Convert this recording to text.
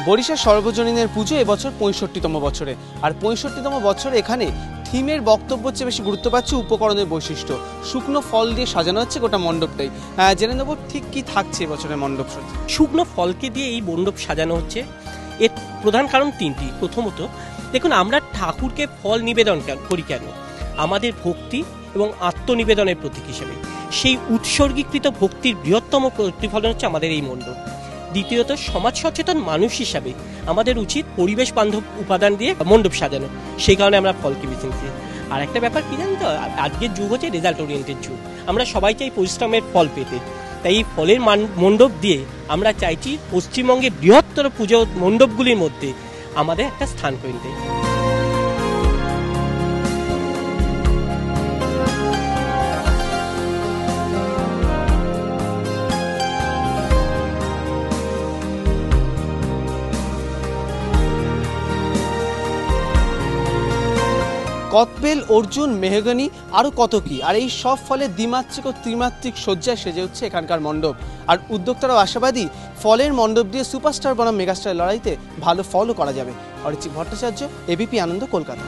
বরিশার সর্বজনীনের পুজো এবছর ৬৫তম বছরে। আর ৬৫তম বছরে এখানে থিমের বক্তব্য চেয়ে বেশি গুরুত্ব পাচ্ছে উপকরণের বৈশিষ্ট্য। শুকনো ফল দিয়ে সাজানো হচ্ছে গোটা মণ্ডপটাই। জেনে নেব ঠিক কি থাকছে এবছরের মণ্ডপ সজ্জা। শুকনো ফলকে দিয়ে এই মণ্ডপ সাজানো হচ্ছে। এর প্রধান কারণ তিনটি। প্রথমত, দেখুন, আমরা ঠাকুরকে ফল নিবেদন করি কেন? আমাদের ভক্তি এবং আত্মনিবেদনের প্রতীক হিসেবে। সেই উৎসর্গীকৃত ভক্তির বৃহত্তম প্রতিফলন হচ্ছে আমাদের এই মণ্ডপ। দ্বিতীয়ত, সমাজ সচেতন মানুষ হিসাবে আমাদের উচিত পরিবেশ বান্ধব উপাদান দিয়ে মণ্ডপ সাজানো। সেই কারণে আমরা ফলকে বেছে নিচ্ছি। আর একটা ব্যাপার কি জানেন তো, আজকের যুগ হচ্ছে রেজাল্ট ওরিয়েন্টেড যুগ। আমরা সবাই চাই পরিশ্রমের ফল পেতে। তাই এই ফলের মণ্ডপ দিয়ে আমরা চাইছি পশ্চিমবঙ্গের বৃহত্তর পুজো মণ্ডপগুলির মধ্যে আমাদের একটা স্থান করে নিতে। কদবেল, অর্জুন, মেহগনি আরও কত কি। আর এই সব ফলে দ্বিমাত্রিক ও ত্রিমাত্রিক সজ্জায় সেজে হচ্ছে এখানকার মণ্ডপ। আর উদ্যোক্তারাও আশাবাদী ফলের মণ্ডপ দিয়ে সুপারস্টার বনাম মেগাস্টার লড়াইতে ভালো ফলও করা যাবে। অরিজিৎ ভট্টাচার্য, এবিপি আনন্দ, কলকাতা।